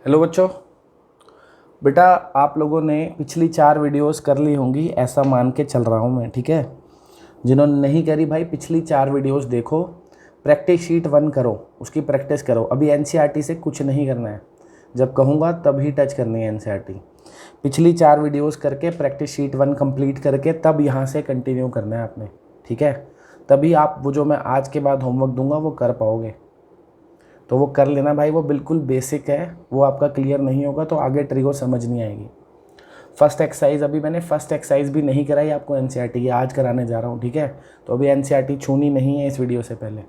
Hello बच्चों। बेटा आप लोगों ने पिछली 4 वीडियोस कर ली होंगी, ऐसा मान के चल रहा हूँ मैं, ठीक है। जिन्होंने नहीं करी भाई पिछली 4 वीडियोस देखो, प्रैक्टिस शीट 1 करो, उसकी प्रैक्टिस करो। अभी एनसीईआरटी से कुछ नहीं करना है, जब कहूँगा तभी टच करनी है एनसीईआरटी। पिछली 4 वीडियोस करके प्रैक्टिस शीट 1 कंप्लीट करके तब यहाँ से कंटिन्यू करना है आपने, ठीक है। तभी आप वो जो मैं आज के बाद होमवर्क दूंगा वो कर पाओगे, तो वो कर लेना भाई। वो बिल्कुल बेसिक है, वो आपका क्लियर नहीं होगा तो आगे ट्रिको समझ नहीं आएगी। फर्स्ट एक्सरसाइज अभी मैंने फर्स्ट एक्सरसाइज भी नहीं कराई आपको एनसीईआरटी, ये आज कराने जा रहा हूँ, ठीक है। तो अभी एनसीईआरटी छूनी नहीं है इस वीडियो से पहले।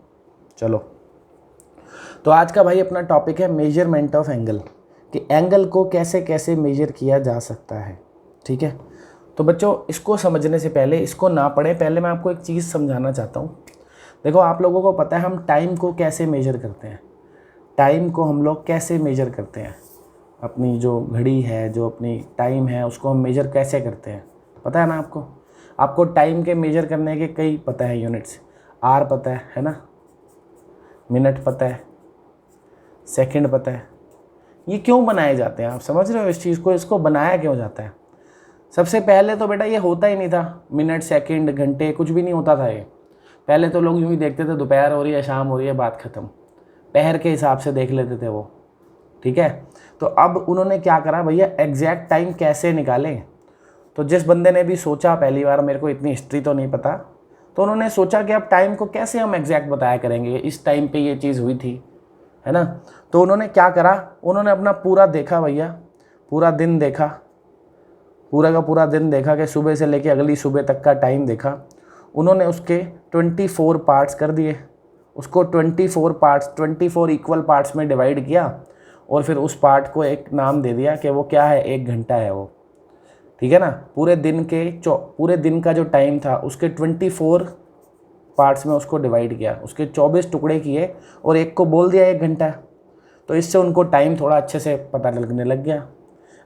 चलो, तो आज का भाई अपना टॉपिक है मेजरमेंट ऑफ एंगल, कि एंगल को कैसे कैसे मेजर किया जा सकता है, ठीक है। तो बच्चों इसको समझने से पहले, इसको ना पढ़े पहले मैं आपको एक चीज़ समझाना चाहता हूँ। देखो आप लोगों को पता है हम टाइम को कैसे मेजर करते हैं। टाइम को हम लोग कैसे मेजर करते हैं, अपनी जो घड़ी है, जो अपनी टाइम है, उसको हम मेजर कैसे करते हैं, पता है ना आपको। आपको टाइम के मेजर करने के कई पता है यूनिट्स। आर पता है ना, मिनट पता है, सेकंड पता है। ये क्यों बनाए जाते हैं, आप समझ रहे हो इस चीज़ को, इसको बनाया क्यों जाता है। सबसे पहले तो बेटा ये होता ही नहीं था, मिनट सेकंड घंटे कुछ भी नहीं होता था ये। पहले तो लोग यूँ ही देखते थे, दोपहर हो रही है शाम हो रही है बात ख़त्म, पहर के हिसाब से देख लेते थे वो, ठीक है। तो अब उन्होंने क्या करा भैया, एग्जैक्ट टाइम कैसे निकालें। तो जिस बंदे ने भी सोचा पहली बार, मेरे को इतनी हिस्ट्री तो नहीं पता, तो उन्होंने सोचा कि अब टाइम को कैसे हम एग्जैक्ट बताया करेंगे, इस टाइम पे ये चीज़ हुई थी, है ना। तो उन्होंने क्या करा, उन्होंने अपना पूरा देखा भैया, पूरा दिन देखा, पूरा का पूरा दिन देखा कि सुबह से लेके अगली सुबह तक का टाइम देखा। उन्होंने उसके 24 पार्ट्स कर दिए, उसको 24 पार्ट्स, 24 इक्वल पार्ट्स में डिवाइड किया, और फिर उस पार्ट को एक नाम दे दिया कि वो क्या है, 1 घंटा है वो, ठीक है ना। पूरे दिन का जो टाइम था उसके 24 पार्ट्स में उसको डिवाइड किया, उसके 24 टुकड़े किए और एक को बोल दिया 1 घंटा। तो इससे उनको टाइम थोड़ा अच्छे से पता लगने लग गया।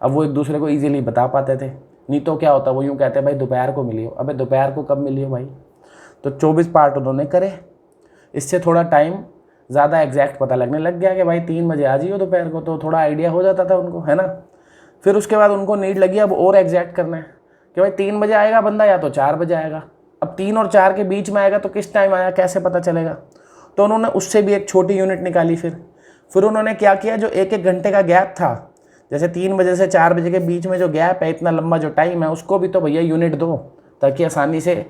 अब वो एक दूसरे को ईजिली बता पाते थे, नहीं तो क्या होता, वो यूँ कहते भाई दोपहर को मिली हो, अबे दोपहर को कब मिली हो भाई। तो 24 पार्ट उन्होंने करे, इससे थोड़ा टाइम ज़्यादा एग्जैक्ट पता लगने लग गया कि भाई 3 बजे आ जाइए दोपहर को, तो थोड़ा आइडिया हो जाता था उनको, है ना। फिर उसके बाद उनको नीड लगी अब और एग्जैक्ट करना है कि भाई 3 बजे आएगा बंदा या तो 4 बजे आएगा। अब 3 और 4 के बीच में आएगा तो किस टाइम आया कैसे पता चलेगा। तो उन्होंने उससे भी एक छोटी यूनिट निकाली। फिर उन्होंने क्या किया, जो 1-1 घंटे का गैप था, जैसे 3 बजे से 4 बजे के बीच में जो गैप है, इतना लंबा जो टाइम है, उसको भी तो भैया यूनिट दो, ताकि आसानी से।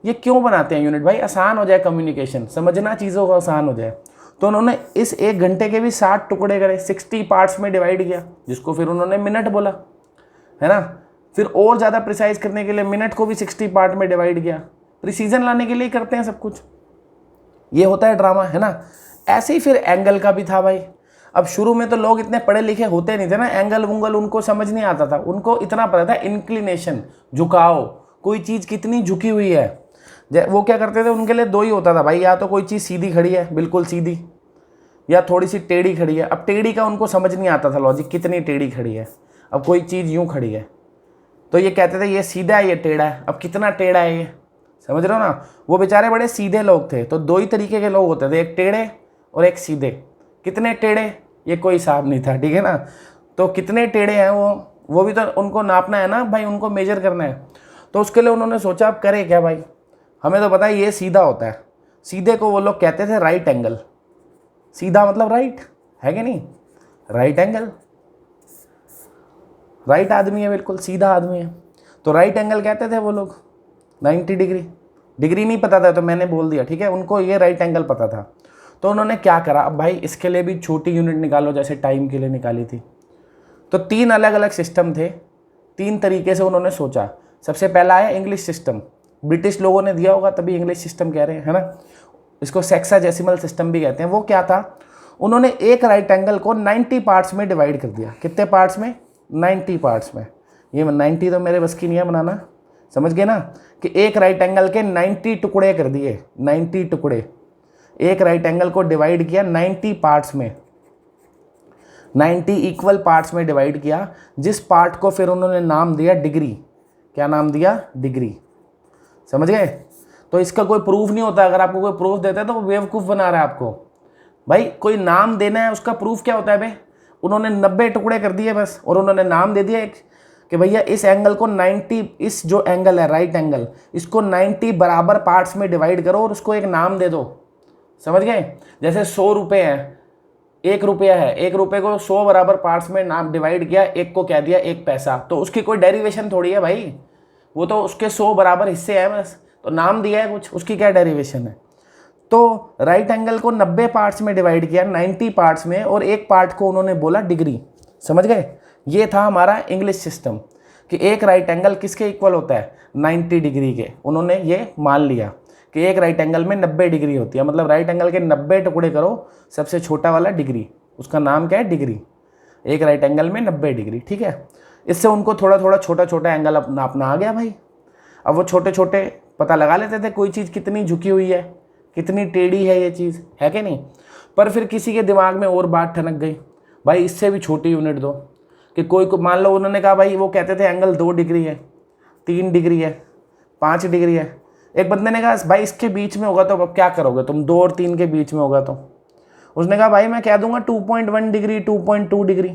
ये क्यों बनाते हैं यूनिट भाई, आसान हो जाए कम्युनिकेशन, समझना चीज़ों को आसान हो जाए। तो उन्होंने इस 1 घंटे के भी 60 टुकड़े करे, 60 पार्ट्स में डिवाइड किया, जिसको फिर उन्होंने मिनट बोला, है ना। फिर और ज़्यादा प्रिसाइज करने के लिए मिनट को भी 60 पार्ट में डिवाइड किया, प्रिसीजन लाने के लिए करते हैं सब कुछ, ये होता है ड्रामा, है ना। ऐसे ही फिर एंगल का भी था भाई। अब शुरू में तो लोग इतने पढ़े लिखे होते नहीं थे ना, एंगल वंगल उनको समझ नहीं आता था। उनको इतना पता था इंक्लिनेशन, झुकाव, कोई चीज़ कितनी झुकी हुई है। वो क्या करते थे, उनके लिए 2 ही होता था भाई, या तो कोई चीज़ सीधी खड़ी है बिल्कुल सीधी, या थोड़ी सी टेढ़ी खड़ी है। अब टेढ़ी का उनको समझ नहीं आता था लॉजिक, कितनी टेढ़ी खड़ी है। अब कोई चीज़ यूँ खड़ी है तो ये कहते थे ये सीधा है ये टेढ़ा है, अब कितना टेढ़ा है ये, समझ रहे हो ना। वो बेचारे बड़े सीधे लोग थे, तो 2 ही तरीके के लोग होते थे, एक टेढ़े और एक सीधे। कितने टेढ़े ये कोई हिसाब नहीं था, ठीक है ना। तो कितने टेढ़े हैं वो भी तो उनको नापना है ना भाई, उनको मेजर करना है। तो उसके लिए उन्होंने सोचा अब करें क्या भाई, हमें तो पता है ये सीधा होता है, सीधे को वो लोग कहते थे राइट एंगल। सीधा मतलब राइट है कि नहीं, राइट एंगल, राइट आदमी है, बिल्कुल सीधा आदमी है, तो राइट एंगल कहते थे वो लोग। 90 डिग्री नहीं पता था तो मैंने बोल दिया, ठीक है। उनको ये राइट एंगल पता था। तो उन्होंने क्या करा, अब भाई इसके लिए भी छोटी यूनिट निकालो, जैसे टाइम के लिए निकाली थी। तो 3 अलग अलग सिस्टम थे, 3 तरीके से उन्होंने सोचा। सबसे पहला है इंग्लिश सिस्टम, ब्रिटिश लोगों ने दिया होगा तभी इंग्लिश सिस्टम कह रहे हैं, है ना। इसको सेक्साडेसिमल सिस्टम भी कहते हैं। वो क्या था, उन्होंने एक राइट एंगल को 90 पार्ट्स में डिवाइड कर दिया। कितने पार्ट्स में, 90 पार्ट्स में। ये 90 तो मेरे बस की नहीं है बनाना, समझ गए ना, कि एक राइट एंगल के 90 टुकड़े कर दिए, 90 टुकड़े। एक राइट एंगल को डिवाइड किया 90 पार्ट्स में, 90 इक्वल पार्ट्स में डिवाइड किया, जिस पार्ट को फिर उन्होंने नाम दिया डिग्री। क्या नाम दिया, डिग्री, समझ गए। तो इसका कोई प्रूफ नहीं होता, अगर आपको कोई प्रूफ देता है तो वो बेवकूफ़ बना रहा है आपको। भाई कोई नाम देना है, उसका प्रूफ क्या होता है बे, उन्होंने 90 टुकड़े कर दिए बस, और उन्होंने नाम दे दिया एक कि भैया इस एंगल को 90, इस जो एंगल है राइट एंगल, इसको 90 बराबर पार्ट्स में डिवाइड करो और उसको एक नाम दे दो। समझ गए? जैसे 100 रुपये हैं, 1 रुपया है, 1 रुपये को 100 बराबर पार्ट्स में नाम डिवाइड किया, एक को कह दिया 1 पैसा, तो उसकी कोई डेरिवेशन थोड़ी है भाई, वो तो उसके 100 बराबर हिस्से हैं बस, तो नाम दिया है कुछ, उसकी क्या डेरिवेशन है। तो राइट एंगल को 90 पार्ट्स में डिवाइड किया, 90 पार्ट्स में, और एक पार्ट को उन्होंने बोला डिग्री। समझ गए? ये था हमारा इंग्लिश सिस्टम कि एक राइट एंगल किसके इक्वल होता है, 90 डिग्री के। उन्होंने ये मान लिया कि एक राइट एंगल में 90 डिग्री होती है, मतलब राइट एंगल के 90 टुकड़े करो, सबसे छोटा वाला डिग्री, उसका नाम क्या है, डिग्री। एक राइट एंगल में 90 डिग्री, ठीक है। इससे उनको थोड़ा थोड़ा छोटा छोटा एंगल अपना अपना आ गया भाई। अब वो छोटे छोटे पता लगा लेते थे कोई चीज़ कितनी झुकी हुई है, कितनी टेढ़ी है ये चीज़, है कि नहीं। पर फिर किसी के दिमाग में और बात ठनक गई, भाई इससे भी छोटी यूनिट दो, कि कोई को मान लो उन्होंने कहा भाई, वो कहते थे एंगल 2 डिग्री है, 3 डिग्री है, 5 डिग्री है। एक बंदे ने कहा भाई इसके बीच में होगा तो अब क्या करोगे तुम, 2 और 3 के बीच में होगा तो। उसने कहा भाई मैं कह दूंगा 2.1 डिग्री, 2.2 डिग्री,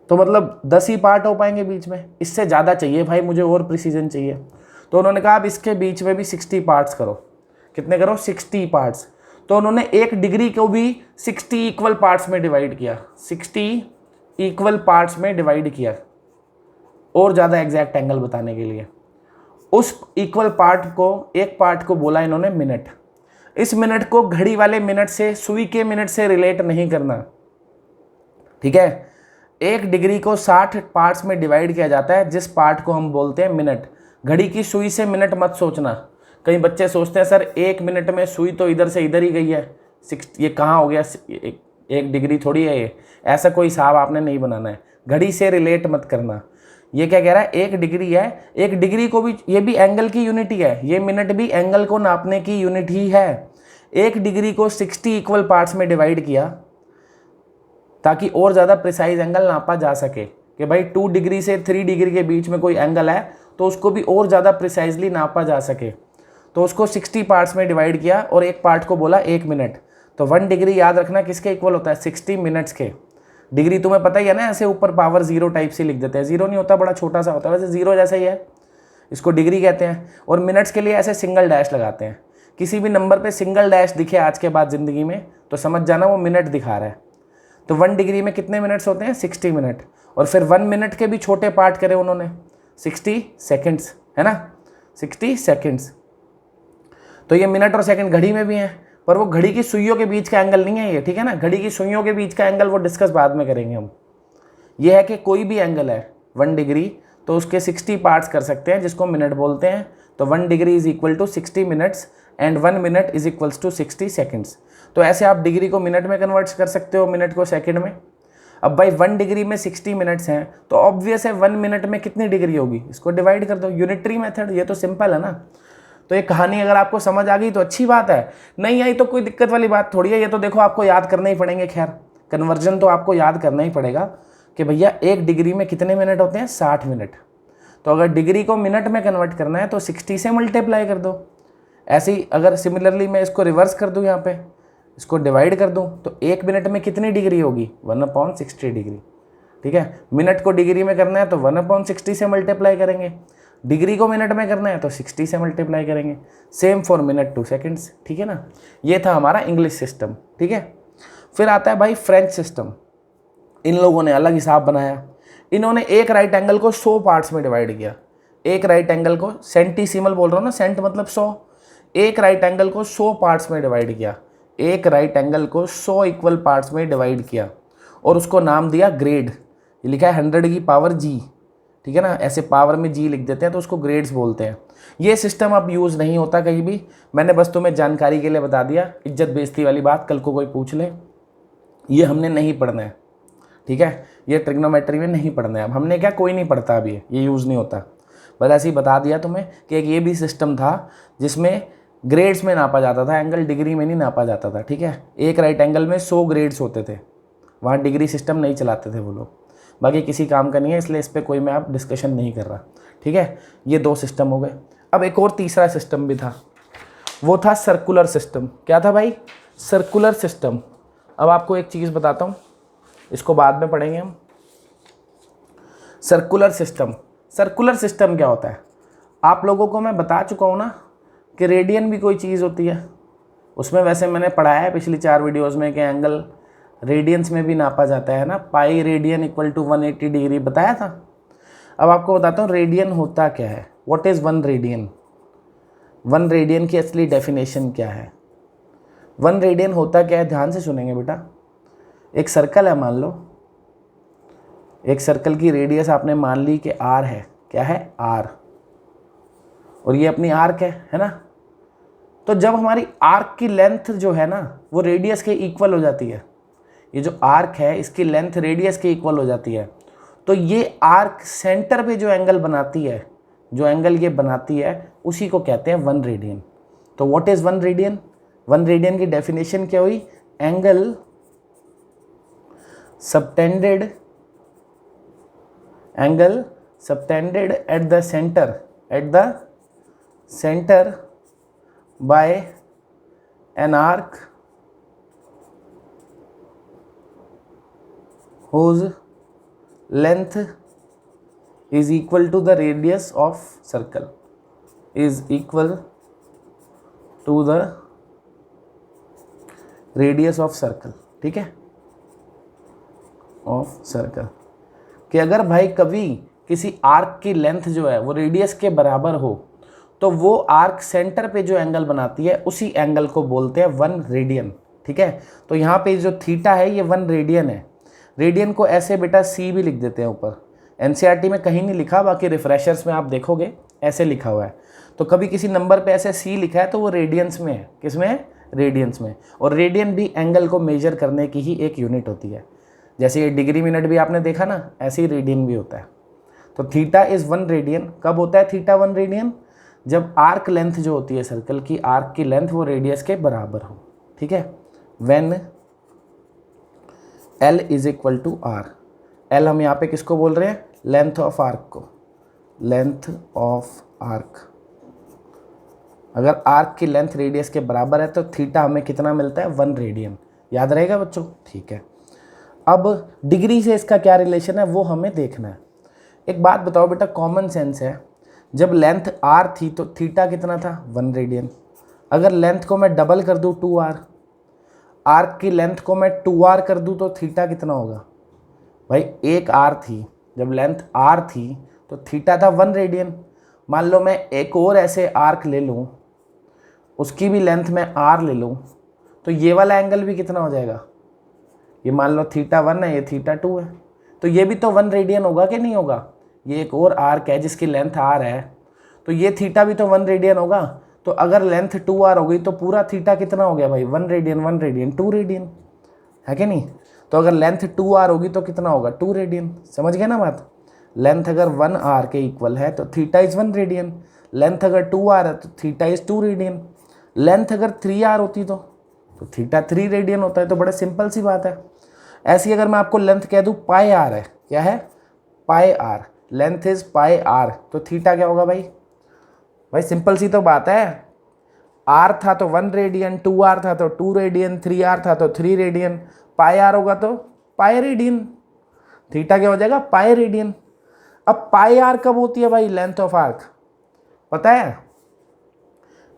तो मतलब 10 ही पार्ट हो पाएंगे बीच में, इससे ज़्यादा चाहिए भाई मुझे, और प्रिसीजन चाहिए। तो उन्होंने कहा अब इसके बीच में भी 60 पार्ट्स करो। कितने करो, 60 पार्ट्स। तो उन्होंने एक डिग्री को भी 60 इक्वल पार्ट्स में डिवाइड किया, 60 इक्वल पार्ट्स में डिवाइड किया, और ज़्यादा एग्जैक्ट एंगल बताने के लिए। उस इक्वल पार्ट को, एक पार्ट को बोला इन्होंने मिनट। इस मिनट को घड़ी वाले मिनट से, सुई के मिनट से रिलेट नहीं करना, ठीक है। एक डिग्री को 60 पार्ट्स में डिवाइड किया जाता है, जिस पार्ट को हम बोलते हैं मिनट। घड़ी की सुई से मिनट मत सोचना। कई बच्चे सोचते हैं सर 1 मिनट में सुई तो इधर से इधर ही गई है, ये कहाँ हो गया, 1 डिग्री थोड़ी है ये। ऐसा कोई हिसाब आपने नहीं बनाना है, घड़ी से रिलेट मत करना। ये क्या कह रहा है, 1 डिग्री है, 1 डिग्री को भी, ये भी एंगल की यूनिट ही है, ये मिनट भी एंगल को नापने की यूनिट ही है। 1 डिग्री को 60 इक्वल पार्ट्स में डिवाइड किया ताकि और ज़्यादा प्रिसाइज एंगल नापा जा सके, कि भाई 2 डिग्री से 3 डिग्री के बीच में कोई एंगल है तो उसको भी और ज़्यादा प्रिसाइजली नापा जा सके। तो उसको 60 पार्ट्स में डिवाइड किया और एक पार्ट को बोला 1 मिनट। तो 1 डिग्री याद रखना किसके इक्वल होता है, 60 मिनट्स के। डिग्री तुम्हें पता ही है ना, ऐसे ऊपर पावर 0 टाइप से लिख देते हैं, 0 नहीं होता, बड़ा छोटा सा होता है, वैसे 0 जैसा ही है, इसको डिग्री कहते हैं। और मिनट्स के लिए ऐसे सिंगल डैश लगाते हैं। किसी भी नंबर पे सिंगल डैश दिखे आज के बाद ज़िंदगी में तो समझ जाना वो मिनट दिखा रहा है। तो 1 डिग्री में कितने मिनट्स होते हैं, 60 मिनट। और फिर 1 मिनट के भी छोटे पार्ट करे उन्होंने, 60 सेकेंड्स, है ना, 60 सेकेंड्स। तो ये मिनट और सेकंड घड़ी में भी हैं, पर वो घड़ी की सुइयों के बीच का एंगल नहीं है ये, ठीक है ना। घड़ी की सुइयों के बीच का एंगल वो डिस्कस बाद में करेंगे हम। ये है कि कोई भी एंगल है 1 डिग्री तो उसके 60 पार्ट्स कर सकते हैं, जिसको मिनट बोलते हैं। तो 1 degree is equal to 60 minutes and 1 minute is equals to 60 seconds. तो ऐसे आप डिग्री को मिनट में कन्वर्ट कर सकते हो, मिनट को सेकंड में। अब भाई 1 डिग्री में 60 मिनट्स हैं तो ऑब्वियस है 1 मिनट में कितनी डिग्री होगी, इसको डिवाइड कर दो, यूनिटरी मेथड, ये तो सिंपल है ना। तो ये कहानी अगर आपको समझ आ गई तो अच्छी बात है, नहीं आई तो कोई दिक्कत वाली बात थोड़ी है। ये तो देखो आपको याद करने ही पड़ेंगे, खैर कन्वर्जन तो आपको याद करना ही पड़ेगा कि भैया 1 डिग्री में कितने मिनट होते हैं, 60 मिनट। तो अगर डिग्री को मिनट में कन्वर्ट करना है तो 60 से मल्टीप्लाई कर दो। ऐसे ही अगर सिमिलरली मैं इसको रिवर्स कर दूं, यहाँ पे इसको डिवाइड कर दूं, तो 1 मिनट में कितनी डिग्री होगी, 1/60 डिग्री, ठीक है। मिनट को डिग्री में करना है तो 1/60 से मल्टीप्लाई करेंगे, डिग्री को मिनट में करना है तो 60 से मल्टीप्लाई करेंगे। Same for minute two seconds, ठीक है ना। ये था हमारा इंग्लिश सिस्टम, ठीक है। फिर आता है भाई फ्रेंच सिस्टम। इन लोगों ने अलग हिसाब बनाया। इन्होंने एक राइट एंगल को 100 पार्ट्स में डिवाइड किया। एक राइट एंगल को, सेंटीसिमल बोल रहा हूँ ना, सेंट मतलब 100। एक राइट एंगल को 100 पार्ट्स में डिवाइड किया। एक राइट एंगल को 100 इक्वल पार्ट्स में डिवाइड किया और उसको नाम दिया ग्रेड। ये लिखा है 100 की पावर जी, ठीक है ना, ऐसे पावर में जी लिख देते हैं तो उसको ग्रेड्स बोलते हैं। ये सिस्टम अब यूज़ नहीं होता कहीं भी, मैंने बस तुम्हें जानकारी के लिए बता दिया। इज्जत बेइज्जती वाली बात कल को कोई पूछ ले, ये हमने नहीं पढ़ना है, ठीक है। ये ट्रिग्नोमेट्री में नहीं पढ़ना है, अब हमने क्या, कोई नहीं पढ़ता अभी, ये यूज़ नहीं होता। बस ऐसे ही बता दिया तुम्हें कि एक ये भी सिस्टम था जिसमें ग्रेड्स में नापा जाता था, एंगल डिग्री में नहीं नापा जाता था, ठीक है। एक राइट एंगल में 100 ग्रेड्स होते थे, वहाँ डिग्री सिस्टम नहीं चलाते थे वो लोग। बाकी किसी काम का नहीं है, इसलिए इस पर कोई मैं आप डिस्कशन नहीं कर रहा, ठीक है। ये 2 सिस्टम हो गए। अब एक और तीसरा सिस्टम भी था, वो था सर्कुलर सिस्टम। क्या था भाई, सर्कुलर सिस्टम। अब आपको एक चीज़ बताता हूँ, इसको बाद में पढ़ेंगे हम। सर्कुलर सिस्टम, सर्कुलर सिस्टम क्या होता है? आप लोगों को मैं बता चुका हूँ ना कि रेडियन भी कोई चीज़ होती है। उसमें वैसे मैंने पढ़ाया है पिछली 4 वीडियोस में कि एंगल रेडियंस में भी नापा जाता है ना, pi radian equal to 180 degree बताया था। अब आपको बताता हूँ रेडियन होता क्या है। What is 1 radian? 1 रेडियन की असली डेफिनेशन क्या है? 1 रेडियन होता क्या है, ध्यान से सुनेंगे बेटा। एक सर्कल है, मान लो एक सर्कल की रेडियस आपने मान ली कि r है। क्या है? r। और ये अपनी आर्क है ना। तो जब हमारी आर्क की लेंथ जो है ना वो रेडियस के इक्वल हो जाती है, ये जो आर्क है इसकी लेंथ रेडियस के इक्वल हो जाती है, तो ये आर्क सेंटर पे जो एंगल बनाती है, जो एंगल ये बनाती है उसी को कहते हैं 1 रेडियन। तो व्हाट इज 1 रेडियन? 1 रेडियन की डेफिनेशन क्या हुई? Angle subtended at the center by an arc whose length is equal to the radius of circle, is equal to the radius of circle। ठीक है, ऑफ सर्कल। कि अगर भाई कभी किसी आर्क की लेंथ जो है वो रेडियस के बराबर हो तो वो आर्क सेंटर पे जो एंगल बनाती है उसी एंगल को बोलते हैं 1 रेडियन। ठीक है, तो यहाँ पे जो थीटा है ये 1 रेडियन है। रेडियन को ऐसे बेटा सी भी लिख देते हैं ऊपर, एनसीईआरटी में कहीं नहीं लिखा, बाकी रिफ्रेशर्स में आप देखोगे ऐसे लिखा हुआ है। तो कभी किसी नंबर पे ऐसे सी लिखा है तो वो रेडियंस में है। किस में? रेडियंस में। और रेडियन भी एंगल को मेजर करने की ही एक यूनिट होती है। जैसे ये डिग्री मिनट भी आपने देखा ना, ऐसे ही रेडियन भी होता है। तो थीटा इज़ 1 रेडियन। कब होता है थीटा 1 रेडियन? जब आर्क लेंथ जो होती है सर्कल की, आर्क की लेंथ वो रेडियस के बराबर हो। ठीक है, when L is equal to R। L हम यहाँ पे किसको बोल रहे हैं? लेंथ ऑफ आर्क को। लेंथ ऑफ आर्क, अगर आर्क की लेंथ रेडियस के बराबर है तो थीटा हमें कितना मिलता है? 1 रेडियन। याद रहेगा बच्चों? ठीक है, अब डिग्री से इसका क्या रिलेशन है वो हमें देखना है। एक बात बताओ बेटा, कॉमन सेंस है, जब लेंथ r थी तो थीटा कितना था? 1 रेडियन। अगर लेंथ को मैं डबल कर दूँ 2r, आर्क की लेंथ को मैं 2r कर दूँ तो थीटा कितना होगा? भाई एक r थी, जब लेंथ r थी तो थीटा था 1 रेडियन। मान लो मैं एक और ऐसे आर्क ले लूँ, उसकी भी लेंथ मैं r ले लूँ, तो ये वाला एंगल भी कितना हो जाएगा? ये मान लो थीटा 1 है, ये थीटा 2 है, तो ये भी तो 1 रेडियन होगा कि नहीं होगा? ये एक और आर्क है जिसकी लेंथ r है, तो ये थीटा भी तो 1 रेडियन होगा। तो अगर लेंथ 2r हो गई तो पूरा थीटा कितना हो गया भाई? 1 रेडियन 1 रेडियन 2 रेडियन, है कि नहीं? तो अगर लेंथ 2r होगी तो कितना होगा? 2 रेडियन। समझ गए ना बात? लेंथ अगर 1r के इक्वल है तो थीटा इज़ 1 रेडियन। लेंथ अगर 2r है तो थीटा इज़ 2 रेडियन। लेंथ अगर 3r होती तो थीटा 3 रेडियन होता है। तो बड़ा सिंपल सी बात है। ऐसी अगर मैं आपको लेंथ कह दूँ पाई आर है, क्या है? Pi R, length is pi R, तो थीटा क्या होगा भाई? भाई सिंपल सी तो बात है, आर था तो 1 रेडियन, 2r था तो 2 रेडियन, 3r था तो 3 रेडियन, पाई आर होगा तो पाई रेडियन। थीटा क्या हो जाएगा? Pi radian. अब पाई आर कब होती है भाई? Length of arc. पता है,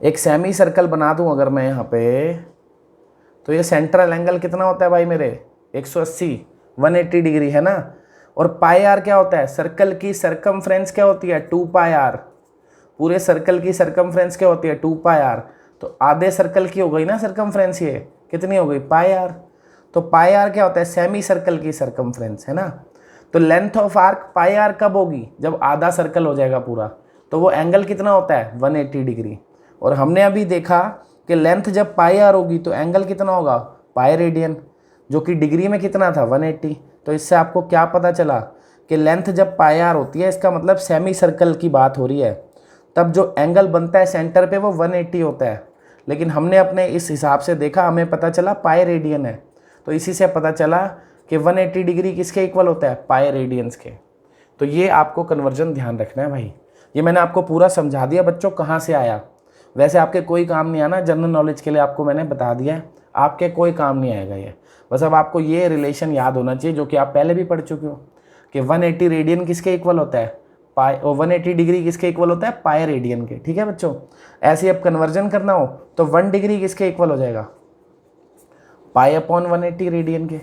एक सेमी सर्कल बना दूं अगर मैं यहाँ पे, तो ये सेंट्रल एंगल कितना होता है भाई मेरे? 180, 180 डिग्री है ना। और पाई आर क्या होता है? सर्कल की सरकमफ्रेंस क्या होती है? 2 पाई आर। पूरे सर्कल की सरकमफ्रेंस क्या होती है? 2 पाई आर। तो आधे सर्कल की हो गई ना सरकमफ्रेंस, ये कितनी हो गई? पाई आर। तो पाई आर क्या होता है? सेमी सर्कल की सरकमफ्रेंस, है ना। तो length of arc pi R कब होगी? जब आधा सर्कल हो जाएगा पूरा। तो वो एंगल कितना होता है? 180 डिग्री। और हमने अभी देखा कि लेंथ जब पाई आर होगी तो एंगल कितना होगा? पाई रेडियन, जो कि डिग्री में कितना था? 180। तो इससे आपको क्या पता चला कि लेंथ जब पाई आर होती है इसका मतलब सेमी सर्कल की बात हो रही है, तब जो एंगल बनता है सेंटर पे वो 180 होता है। लेकिन हमने अपने इस हिसाब से देखा, हमें पता चला पाई रेडियन है। तो इसी से पता चला कि 180 डिग्री किसके इक्वल होता है? पाई रेडियंस के। तो ये आपको कन्वर्जन ध्यान रखना है भाई। ये मैंने आपको पूरा समझा दिया बच्चों, कहाँ से आया। वैसे आपके कोई काम नहीं आना, जनरल नॉलेज के लिए आपको मैंने बता दिया है। आपके कोई काम नहीं आएगा ये। बस अब आपको ये रिलेशन याद होना चाहिए जो कि आप पहले भी पढ़ चुके हो कि 180 रेडियन किसके इक्वल होता है, पाई, और 180 डिग्री किसके इक्वल होता है, पाई रेडियन के। ठीक है बच्चों, ऐसे ही अब कन्वर्जन करना हो तो 1 डिग्री किसके इक्वल हो जाएगा, पाई अपॉन 180 रेडियन के।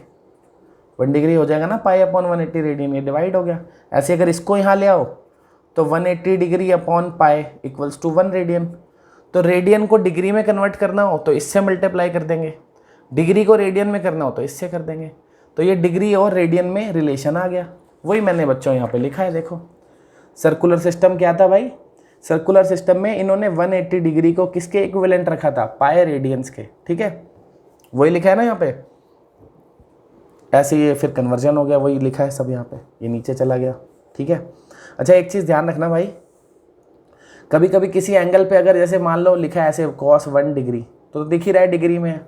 1 डिग्री हो जाएगा ना पाई अपॉन 180 रेडियन, ये डिवाइड हो गया। ऐसे अगर इसको यहाँ ले आओ तो 180 degree upon pi equals to 1 radian. तो रेडियन को डिग्री में कन्वर्ट करना हो तो इससे मल्टीप्लाई कर देंगे, डिग्री को रेडियन में करना हो तो इससे कर देंगे। तो ये डिग्री और रेडियन में रिलेशन आ गया, वही मैंने बच्चों यहाँ पे लिखा है। देखो सर्कुलर सिस्टम क्या था भाई, सर्कुलर सिस्टम में इन्होंने 180 डिग्री को किसके इक्विवेलेंट रखा था, पाई रेडियंस के। ठीक है, वही लिखा है ना यहाँ पे। ऐसे ये फिर कन्वर्जन हो गया, वही लिखा है सब यहाँ पे, ये नीचे चला गया। ठीक है, अच्छा एक चीज़ ध्यान रखना भाई, कभी कभी किसी एंगल पे अगर जैसे मान लो लिखा है ऐसे cos 1 डिग्री, तो दिख ही रहा है डिग्री में है।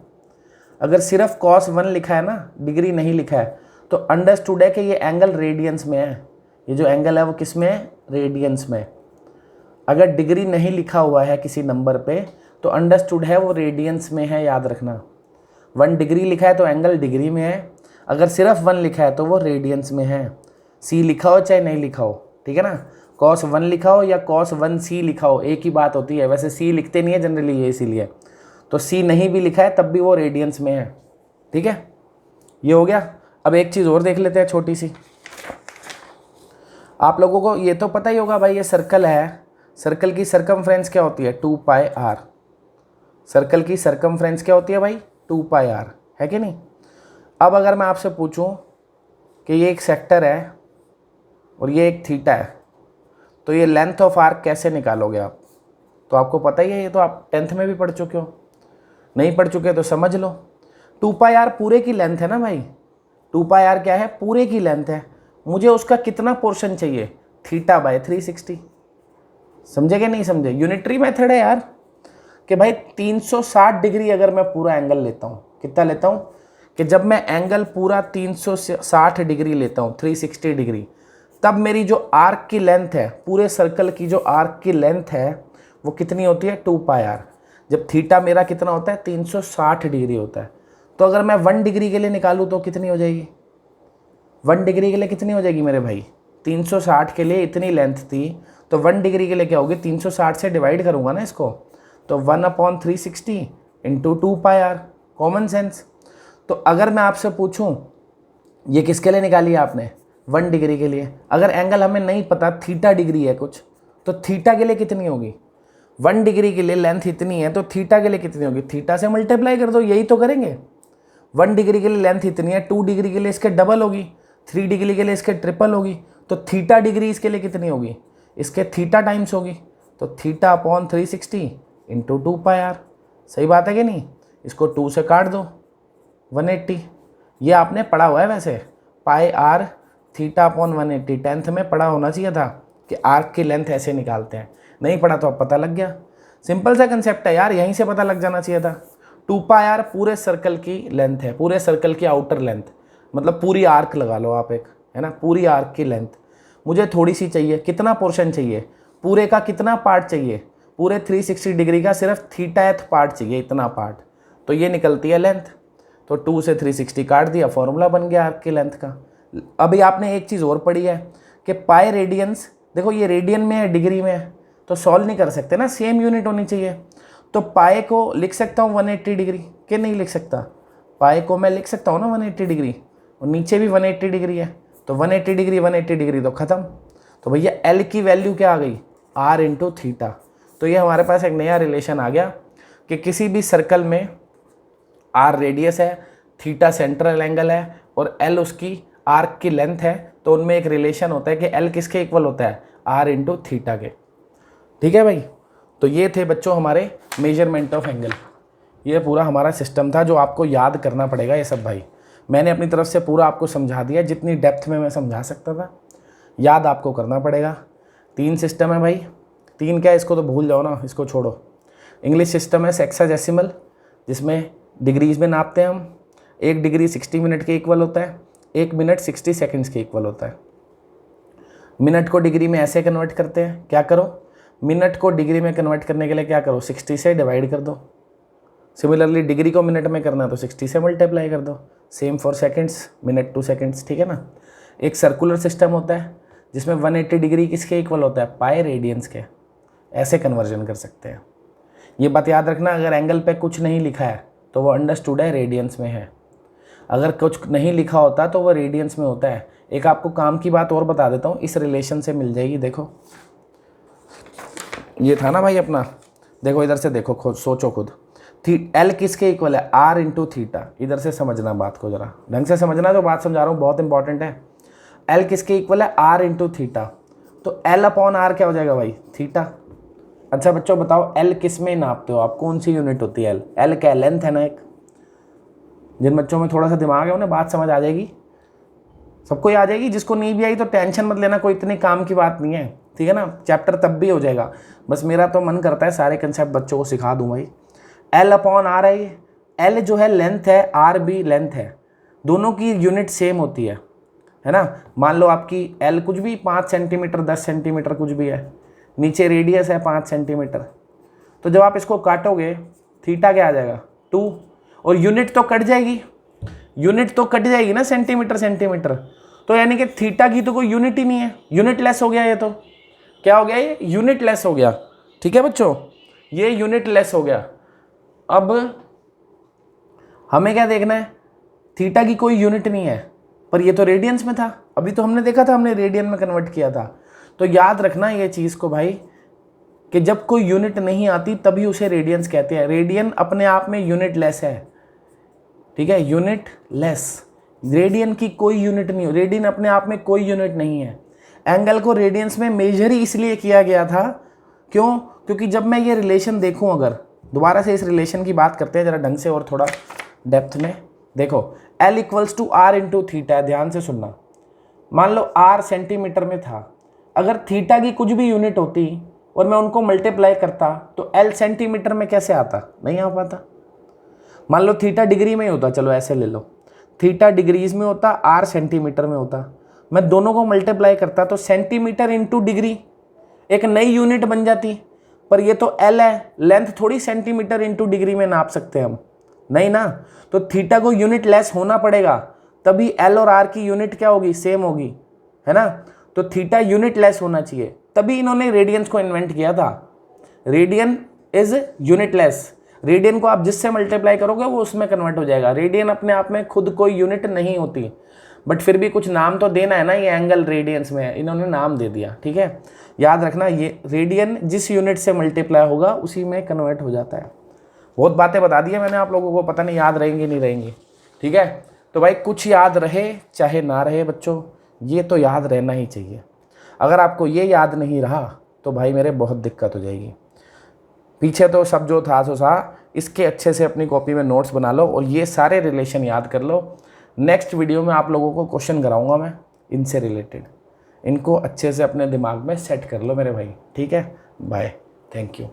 अगर सिर्फ cos 1 लिखा है ना, डिग्री नहीं लिखा है, तो अंडरस्टूड है कि ये एंगल रेडियंस में है। ये जो एंगल है वो किस में है, रेडियंस में। अगर डिग्री नहीं लिखा हुआ है किसी नंबर पे तो अंडरस्टूड है वो रेडियंस में है, याद रखना। 1 डिग्री लिखा है तो एंगल डिग्री में है, अगर सिर्फ 1 लिखा है तो वो रेडियंस में है। सी लिखा हो चाहे नहीं लिखा हो, ठीक है ना, cos 1 लिखा हो या cos 1 सी लिखा हो, एक ही बात होती है। वैसे सी लिखते नहीं है जनरली ये, इसीलिए तो सी नहीं भी लिखा है तब भी वो रेडियंस में है। ठीक है, ये हो गया। अब एक चीज़ और देख लेते हैं छोटी सी। आप लोगों को ये तो पता ही होगा भाई, ये सर्कल है, सर्कल की सरकमफ्रेंस क्या होती है, 2 पाई आर। सर्कल की सरकमफ्रेंस क्या होती है भाई, 2 पाई आर, है कि नहीं। अब अगर मैं आपसे पूछूं कि ये एक सेक्टर है और ये एक थीटा है, तो ये लेंथ ऑफ आर्क कैसे निकालोगे आप, तो आपको पता ही है, ये तो आप 10th में भी पढ़ चुके हो। नहीं पढ़ चुके तो समझ लो, 2 पाई आर पूरे की लेंथ है ना भाई। 2 पाई आर क्या है, पूरे की लेंथ है। मुझे उसका कितना पोर्शन चाहिए, थीटा बाय 360। समझे कि नहीं समझे, यूनिटरी मेथड है यार। कि भाई 360 डिग्री अगर मैं पूरा एंगल लेता हूँ, कितना लेता हूँ, कि जब मैं एंगल पूरा 360 डिग्री लेता हूँ, 360 डिग्री, तब मेरी जो आर्क की लेंथ है, पूरे सर्कल की जो आर्क की लेंथ है वो कितनी होती है, 2 पाई आर। जब थीटा मेरा कितना होता है, 360 डिग्री होता है। तो अगर मैं 1 डिग्री के लिए निकालूँ तो कितनी हो जाएगी, 1 डिग्री के लिए कितनी हो जाएगी मेरे भाई, 360 के लिए इतनी लेंथ थी, तो 1 डिग्री के लिए क्या होगी, 360 से डिवाइड करूँगा ना इसको, तो 1/360 into 2 pi R, common sense. तो अगर मैं आपसे पूछूं ये किसके लिए निकाली है आपने, 1 डिग्री के लिए। अगर एंगल हमें नहीं पता, थीटा डिग्री है कुछ, तो थीटा के लिए कितनी होगी, 1 डिग्री के लिए लेंथ इतनी है तो थीटा के लिए कितनी होगी, थीटा से मल्टीप्लाई कर दो, यही तो करेंगे। 1 डिग्री के लिए लेंथ इतनी है, 2 डिग्री के लिए इसके डबल होगी, 3 डिग्री के लिए इसके ट्रिपल होगी, तो थीटा डिग्री इसके लिए कितनी होगी, इसके थीटा टाइम्स होगी। तो theta upon 360 into 2 pi R. सही बात है कि नहीं, इसको 2 से काट दो, 180। ये आपने पढ़ा हुआ है वैसे, पाई आर थीटा अपॉन 180 10th में पढ़ा होना चाहिए था कि आर्क की लेंथ ऐसे निकालते हैं। नहीं पढ़ा तो अब पता लग गया, सिंपल सा कंसेप्ट है यार, यहीं से पता लग जाना चाहिए था। 2 पाई आर पूरे सर्कल की लेंथ है, पूरे सर्कल की आउटर लेंथ, मतलब पूरी आर्क लगा लो आप एक, है ना, पूरी आर्क की लेंथ। मुझे थोड़ी सी चाहिए, कितना पोर्शन चाहिए, पूरे का कितना पार्ट चाहिए, पूरे 360 डिग्री का सिर्फ थीटाथ पार्ट चाहिए, इतना पार्ट, तो ये निकलती है लेंथ। तो 2 से 360 काट दिया, फॉर्मूला बन गया आर्क की लेंथ का। अभी आपने एक चीज़ और पढ़ी है कि पाई रेडियंस, देखो ये रेडियन में है, डिग्री में है, तो सॉल्व नहीं कर सकते ना, सेम यूनिट होनी चाहिए। तो पाई को लिख सकता हूँ 180 डिग्री, कि नहीं लिख सकता, पाई को मैं लिख सकता हूँ ना 180 डिग्री, और नीचे भी 180 डिग्री है, तो 180 डिग्री 180 डिग्री तो ख़त्म। तो भैया एल की वैल्यू क्या आ गई, आर इंटू थीटा। तो ये हमारे पास एक नया रिलेशन आ गया कि किसी भी सर्कल में आर रेडियस है, थीटा सेंट्रल एंगल है और एल उसकी आर्क की लेंथ है, तो उनमें एक रिलेशन होता है कि एल किसके इक्वल होता है, आर इंटू थीटा के। ठीक है भाई, तो ये थे बच्चों हमारे मेजरमेंट ऑफ एंगल। ये पूरा हमारा सिस्टम था जो आपको याद करना पड़ेगा ये सब भाई। मैंने अपनी तरफ से पूरा आपको समझा दिया, जितनी डेप्थ में मैं समझा सकता था, याद आपको करना पड़ेगा। 3 सिस्टम है भाई, 3 क्या है, इसको तो भूल जाओ ना, इसको छोड़ो। इंग्लिश सिस्टम है सेक्साडेसिमल, जिसमें डिग्रीज में नापते हैं हम। 1 डिग्री 60 मिनट के इक्वल होता है, 1 मिनट 60 सेकंड्स के इक्वल होता है। मिनट को डिग्री में ऐसे कन्वर्ट करते हैं, क्या करो, मिनट को डिग्री में कन्वर्ट करने के लिए क्या करो, 60 से डिवाइड कर दो। सिमिलरली डिग्री को मिनट में करना है तो 60 से मल्टीप्लाई कर दो। Same for seconds, minute two seconds, ठीक है ना। एक सर्कुलर सिस्टम होता है जिसमें 180 डिग्री किसके इक्वल होता है, पाई रेडियंस के। ऐसे कन्वर्जन कर सकते हैं। ये बात याद रखना, अगर एंगल पे कुछ नहीं लिखा है तो वो अंडरस्टूड है, रेडियंस में है। अगर कुछ नहीं लिखा होता तो वो रेडियंस में होता है। एक आपको काम की बात और बता देता हूँ, इस रिलेशन से मिल जाएगी। देखो ये था ना भाई अपना, देखो इधर से देखो, खुद सोचो खुद। एल किसके इक्वल है, आर इंटू थीटा। इधर से समझना बात को, जरा ढंग से समझना, जो बात समझा रहा हूँ बहुत इंपॉर्टेंट है। एल किसके इक्वल है, आर इंटू थीटा। तो एल अपॉन आर क्या हो जाएगा भाई, थीटा। अच्छा बच्चों बताओ, एल किस में नापते हो आप, कौन सी यूनिट होती है एल? एल क्या लेंथ है ना एक। जिन बच्चों में थोड़ा सा दिमाग है उन्हें बात समझ आ जाएगी, सबको ही आ जाएगी। जिसको नहीं भी आई तो टेंशन मत लेना, कोई इतनी काम की बात नहीं है, ठीक है ना। चैप्टर तब भी हो जाएगा। बस मेरा तो मन करता है सारे कंसेप्ट बच्चों को सिखा दूं भाई। एल अपॉन आर है, एल जो है लेंथ है, आर भी लेंथ है, दोनों की यूनिट सेम होती है ना। मान लो आपकी एल कुछ भी 5 सेंटीमीटर 10 सेंटीमीटर कुछ भी है, नीचे रेडियस है 5 सेंटीमीटर, तो जब आप इसको काटोगे थीटा क्या आ जाएगा, 2। और यूनिट तो कट जाएगी, यूनिट तो कट जाएगी ना, सेंटीमीटर सेंटीमीटर। तो यानी कि थीटा की तो कोई यूनिट ही नहीं है, यूनिट लेस हो गया। ये तो क्या हो गया, ये यूनिट लेस हो गया, ठीक है बच्चों, ये यूनिट लेस हो गया। अब हमें क्या देखना है, थीटा की कोई यूनिट नहीं है, पर ये तो रेडियंस में था, अभी तो हमने देखा था, हमने रेडियन में कन्वर्ट किया था। तो याद रखना ये चीज़ को भाई, कि जब कोई यूनिट नहीं आती तभी उसे रेडियंस कहते हैं। रेडियन अपने आप में यूनिट लेस है, ठीक है, यूनिट लेस। रेडियन की कोई यूनिट नहीं, रेडियन अपने आप में कोई यूनिट नहीं है। एंगल को रेडियंस में मेजर ही इसलिए किया गया था, क्यों? क्योंकि जब मैं ये रिलेशन देखूं, अगर दोबारा से इस रिलेशन की बात करते हैं जरा ढंग से और थोड़ा डेप्थ में। देखो L equals to R into theta, ध्यान से सुनना। मान लो R सेंटीमीटर में था, अगर थीटा की कुछ भी यूनिट होती और मैं उनको मल्टीप्लाई करता तो L सेंटीमीटर में कैसे आता, नहीं आ पाता। मान लो थीटा डिग्री में ही होता, चलो ऐसे ले लो, थीटा डिग्रीज में होता, R सेंटीमीटर में होता, मैं दोनों को मल्टीप्लाई करता तो सेंटीमीटर इंटू डिग्री एक नई यूनिट बन जाती। पर ये तो L है, लेंथ थोड़ी सेंटीमीटर इंटू डिग्री में नाप सकते हैं हम, नहीं ना। तो थीटा को यूनिट लेस होना पड़ेगा, तभी L और R की यूनिट क्या होगी, सेम होगी, है ना। तो थीटा यूनिट लेस होना चाहिए, तभी इन्होंने रेडियंस को इन्वेंट किया था। Radian is unit less, radian को आप जिससे मल्टीप्लाई करोगे वो उसमें कन्वर्ट हो जाएगा। रेडियन अपने आप में खुद कोई यूनिट नहीं होती, बट फिर भी कुछ नाम तो देना है ना, ये एंगल रेडियंस में है, इन्होंने नाम दे दिया, ठीक है। याद रखना, ये रेडियन जिस यूनिट से मल्टीप्लाई होगा उसी में कन्वर्ट हो जाता है। बहुत बातें बता दी है मैंने आप लोगों को, पता नहीं याद रहेंगी नहीं रहेंगी, ठीक है। तो भाई कुछ याद रहे चाहे ना रहे बच्चों, ये तो याद रहना ही चाहिए। अगर आपको ये याद नहीं रहा तो भाई मेरे बहुत दिक्कत हो जाएगी। पीछे तो सब जो था सो था, इसके अच्छे से अपनी कॉपी में नोट्स बना लो और ये सारे रिलेशन याद कर लो। नेक्स्ट वीडियो में आप लोगों को क्वेश्चन कराऊंगा मैं इनसे रिलेटेड, इनको अच्छे से अपने दिमाग में सेट कर लो मेरे भाई, ठीक है। Bye, thank you.